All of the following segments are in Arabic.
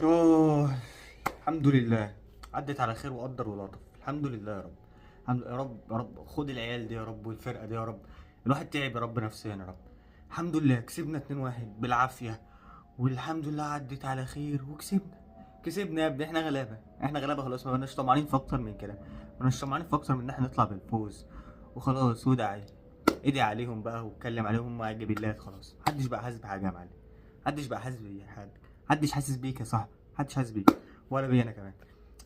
اوه. الحمد لله. عدت على خير وقدر ولطف. الحمد لله يا رب. يا رب يا رب، خد العيال دي يا رب والفرقه دي يا رب. الواحد تعب يا رب نفسيا يا رب. الحمد لله كسبنا 2-1 بالعافيه. والحمد لله عدت على خير وكسبنا. كسبنا يا ابني، احنا غلابه، احنا غلابه خلاص، ما بقناش طمعانين في اكتر من كده. ما بقناش طمعانين في اكتر من ان احنا نطلع بالفوز وخلاص. ودعي ادعي عليهم بقى واتكلم عليهم مع بالله. خلاص محدش بقى حاسس بحاجه يا معلم. محدش بقى حاسس بأي حاجة. محدش حاسس بيك يا صاحبي. محدش حاسس بيك ولا بيا انا كمان.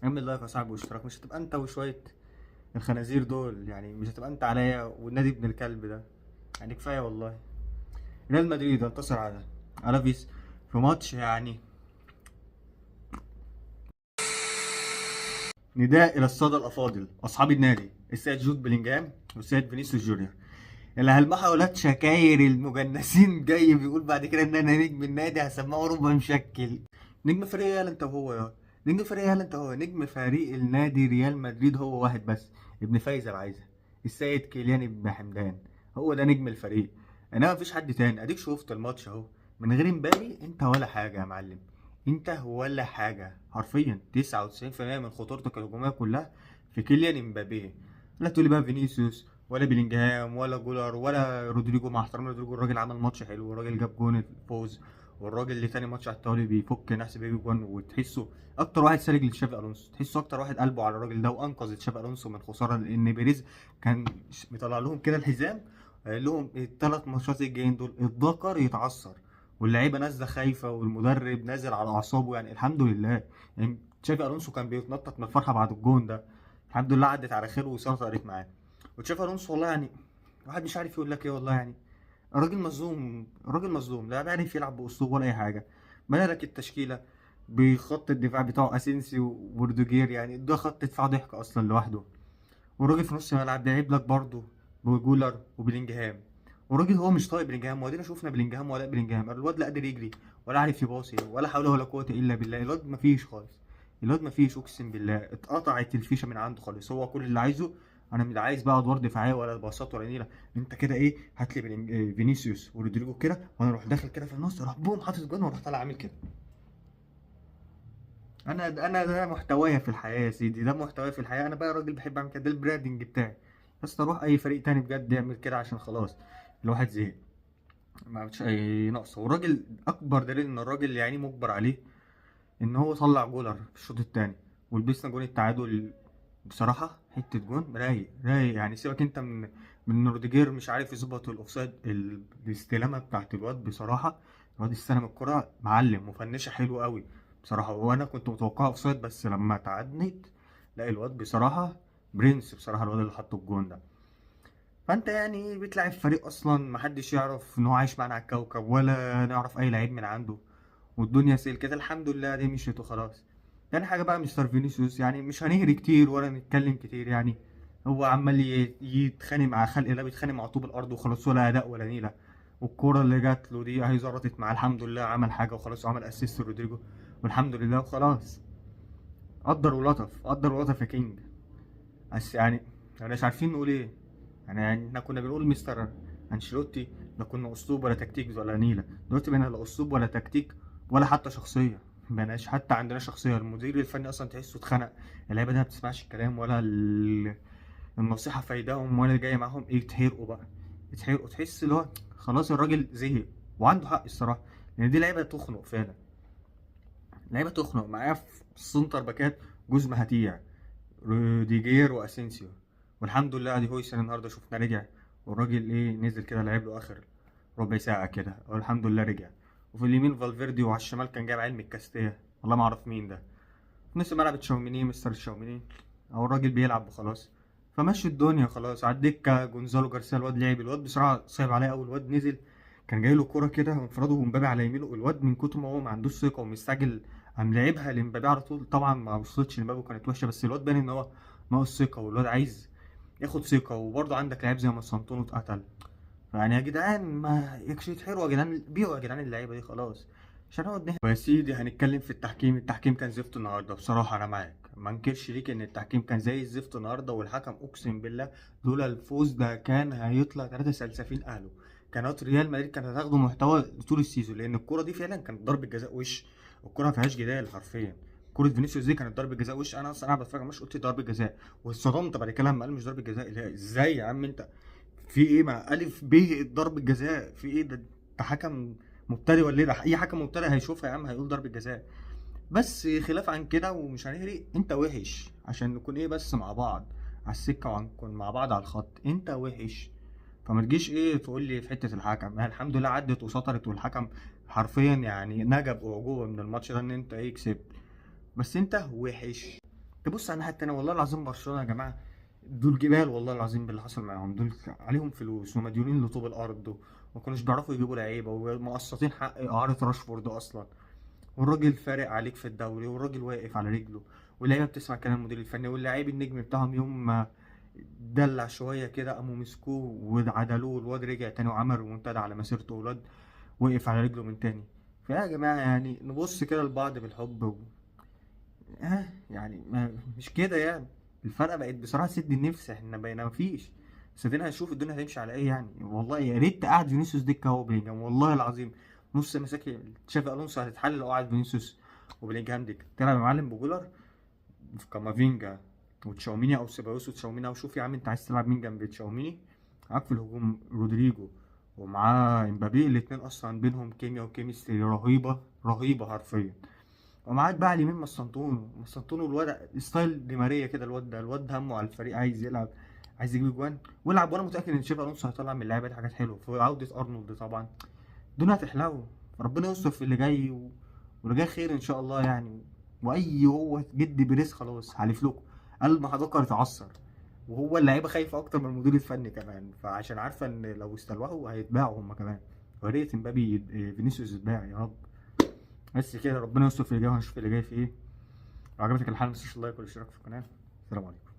اعمل لايك يا صاحبي واشتراك. مش هتبقى انت وشوية الخنازير دول يعني، مش هتبقى انت عليا والنادي ابن الكلب ده. يعني كفاية والله. ريال مدريد انتصر على فيس في ماتش يعني. نداء الى السادة الافاضل اصحاب النادي السيد جود بلينجهام والسيد فينيسيوس جونيور. اللي هلمحوا ولاد شكاير المجنسين جاي بيقول بعد كده ان انا نجم النادي هسمعه ربع مشكل. نجم فريق ريال انت وهو يا. نجم فريق ريال انت وهو. نجم فريق النادي ريال مدريد هو واحد بس. ابن فايزة العايزة. السيد كيليان ابن حمدان. هو ده نجم الفريق. انما مفيش حد تاني. اديك شفت الماتش اهو. من غير امبابي انت ولا حاجة يا معلم. انت ولا حاجة حرفيا. 99% من خطورتك الهجومية كلها في كيليان امبابي. لا تقولي بقى فينيسيوس ولا بيلينجهام ولا جولر ولا رودريجو. مع احترامي رودريجو، الراجل عمل ماتش حلو والراجل جاب جون الفوز. والراجل اللي تاني ماتش على التوالي بيفك نحس بيجيب جون. وتحسه اكتر واحد سالك لتشافي الونسو. تحسه اكتر واحد قلبه على الراجل ده وانقذ تشافي الونسو من خساره، لان بيريز كان مطلع لهم كده الحزام. قال لهم الثلاث ماتشات الجايين دول الذكر يتعثر واللعيبه نازله خايفه والمدرب نازل على اعصابه. يعني الحمد لله. يعني تشافي الونسو كان بيتنطط من الفرحه بعد الجون ده. الحمد لله عدت على خير وسيطرت معاه. وتشافي الونسو والله يعني واحد مش عارف يقول لك ايه والله يعني. الراجل مظلوم، الراجل مظلوم. لا بيعرف يلعب باسلوب ولا اي حاجه. بنى لك التشكيله بخط الدفاع بتاعه اسينسيو وروديجير. يعني ده خط دفاع ضحك اصلا لوحده. والراجل في نص الملعب لعب لك برضه بجولر وبلينجهام. والراجل هو مش طايق بلينجهام. وادينا شفنا بلينجهام ولا بلينجهام. الواد لا قادر يجري ولا عارف يباصي ولا حول ولا قوه الا بالله. الواد مفيش خالص. الواد مفيش اقسم بالله. اتقطعت الفيشه من عنده خالص. هو كل اللي عايزه انا مش عايز بقى ادوار دفاعيه ولا باصات ولا نيله. انت كده ايه؟ هات لي فينيسيوس ورودريجو كده وانا اروح داخل كده في النص اروح بوم حاطط جون واروح طالع عامل كده. انا ده محتوايا في الحياه يا سيدي. ده محتوايا في الحياه. انا بقى راجل بحب اعمل كده. ده البراندنج بتاعي. بس اروح اي فريق تاني بجد يعمل كده عشان خلاص الواحد زهق. ما عملتش اي نقص. والراجل اكبر دليل ان الراجل يعني مجبر عليه ان هو طلع جولر في الشوط التاني ولبسنا جون التعادل. بصراحه حته جون رايق رايق يعني. سيبك انت من روديجير مش عارف يظبط الاوفسايد الاستلامه بتاعت الواد. بصراحه الواد استلم الكره معلم وفنشها حلو قوي بصراحه. وانا كنت متوقعه اوفسايد بس لما تعدنت لا الواد بصراحه برنس. بصراحه الواد اللي حط الجون ده. فانت يعني بتلعب فريق اصلا محدش يعرف ان هو عايش معانا على الكوكب ولا نعرف اي لعيب من عنده. والدنيا سيل كده الحمد لله دي مشيت وخلاص. يعني حاجه بقى مستر فينيسيوس يعني مش هنهري كتير ولا نتكلم كتير يعني. هو عمال يتخانق مع خلق الله. بيتخانق مع طوب الارض وخلاص ولا اداء ولا نيله. والكوره اللي جات له دي اهي ظبطت معاه الحمد لله. عمل حاجه وخلاص وعمل اسيست رودريجو والحمد لله وخلاص. قدر ولطف قدر ولطف يا كينج. بس يعني احنا مش عارفين نقول ايه. يعني احنا كنا بنقول مستر انشيلوتي لا كنا اسلوب ولا تكتيك ولا نيله. دلوقتي بقينا لا اسلوب ولا تكتيك ولا حتى شخصيه. مبقناش حتى عندنا شخصيه. المدير الفني اصلا تحسه اتخنق. اللعيبه دي ما بتسمعش الكلام ولا النصيحه فايداهم ولا جايه معاهم ايه. يتحرقوا بقى. يتحرقوا. تحس اللي هو خلاص الراجل زهق. وعنده حق الصراحه. لان دي لعيبه تخنق فعلا. لعيبه تخنق معايا في السنتر باكات. جوز مهاتيع روديجير واسينسيو. والحمد لله ادي هويسن النهارده شفنا رجع. والراجل ايه نزل كده لعب له اخر ربع ساعه كده والحمد لله رجع. وفي اليمين فالفيردي وعلى الشمال كان جايب علم الكاستيه. والله ما اعرف مين ده. في نص الملعب تشاوميني مستر تشاوميني. او الراجل بيلعب وخلاص. فمشي الدنيا خلاص. على الدكه جونزالو جارسيا الواد لعب. الواد بصراحه صعب عليا قوي. الواد نزل كان جاي له كوره كده انفراده ومبابي على يمينه. الواد من كتر ما هو ما عندوش ثقه ومستعجل قام لعبها لمبابي على طول. طبعا ما وصلتش لمبابي وكانت وحشه. بس الواد باين ان هو ناقص ثقه. والواد عايز ياخد ثقه. وبرضه عندك لعيب زي ما سانتونو اتقتل. فيعني يا جدعان ما يكش يتحروا يا جدعان. بيعوا يا جدعان اللعيبه دي خلاص. عشان نقعد ويا سيدي هنتكلم في التحكيم. التحكيم كان زفت النهارده بصراحه. انا معاك ما انكرش ليك ان التحكيم كان زي الزفت النهارده. والحكم اقسم بالله لولا الفوز ده كان هيطلع ثلاثه سلسفيل اهله. كانت ريال مدريد كانت هتاخده محتوى طول السيزون. لان الكوره دي فعلا كانت ضربه جزاء وش. الكوره ما فيهاش جدال حرفيا. كوره فينيسيوس دي كانت ضربه جزاء وش، انا اصلا قاعد بتفرج على الماتش قلت ضربه جزاء، واتصدمت بعد كده لما قال مش ضربه جزاء. اللي هي ازاي يا عم انت، في ايه ما الف ب ضربه جزاء، في ايه ده؟ انت حكم مبتدئ ولا ايه؟ ده اي حكم مبتدئ هيشوفها يا عم هيقول ضربه جزاء. بس خلاف عن كده ومش هنهري، انت وحش عشان نكون ايه بس مع بعض على السكه ونكون مع بعض على الخط، انت وحش. فما تجيش ايه تقول لي في حته الحكم، يعني الحمد لله عدت وسطرت والحكم حرفيا يعني نجا باعجوبه من الماتش ده ان انت ايه كسبت، بس انت وحش. تبص على الناحيه التانيه، والله العظيم برشلونه يا جماعه دول جبال، والله العظيم باللي حصل معاهم دول، عليهم فلوس ومديونين لطوب الارض، وما كانوش بيعرفوا يجيبوا لعيبه ومقسطين حق اعاره راشفورد اصلا، والراجل فارق عليك في الدوري، والراجل واقف على رجله، واللعيبه بتسمع كلام المدير الفني، واللاعب النجم بتاعهم يوم ما دلع شويه كده قاموا مسكوه وعدلوه، الواد رجع تاني وعمل ريمونتادا على مسيرته، والواد وقف على رجله من تاني. فيا جماعه يعني نبص كده لبعض بالحب يعني ما مش كده يعني. الفرقه بقت بصراحه سد النفس، احنا بقينا مفيش. بس ادينا هنشوف الدنيا هتمشي على ايه يعني. والله يا ريت قعد فينيسيوس دكه هو بلينجهام، والله العظيم نص مساكن تشافي الونسو هتتحل لو قعد فينيسيوس وبلينجهام دكه. تلعب يا معلم بجولر في كامافينجا وتشاوميني او سيبايوس وتشاوميني، او شوف يا عم انت عايز تلعب مين جنب تشاوميني. معاك في الهجوم رودريجو ومعاه امبابي، الاتنين اصلا بينهم كيميا وكيمستري رهيبه رهيبه حرفيا. ومعاك بقى على اليمين مستنتونو الواد ستايل دي ماريا كده، الواد ده الواد همه على الفريق، عايز يلعب عايز يجيب اجوان ويلعب، وانا متاكد ان تشافي الونسو هيطلع من اللعيبه دي حاجات حلوه في عوده ارنولد طبعا. الدنيا هتحلو، فربنا يستر في اللي جاي واللي جاي خير ان شاء الله يعني. واي هو جدي بيريز خلاص حالف لكم، قال ما هدكر يتعثر، وهو اللعيبه خايفه اكتر من المدير الفني كمان، فعشان عارفه ان لو استلوحوا هيتباعوا هم كمان. يا ريت امبابي فينيسيوس يتباع يا رب. بس كده ربنا يستر في اللي جاي، وهنشوف اللي جاي في ايه. لو عجبتك الحلقه متنساش اللايك والاشتراك في القناه. السلام عليكم.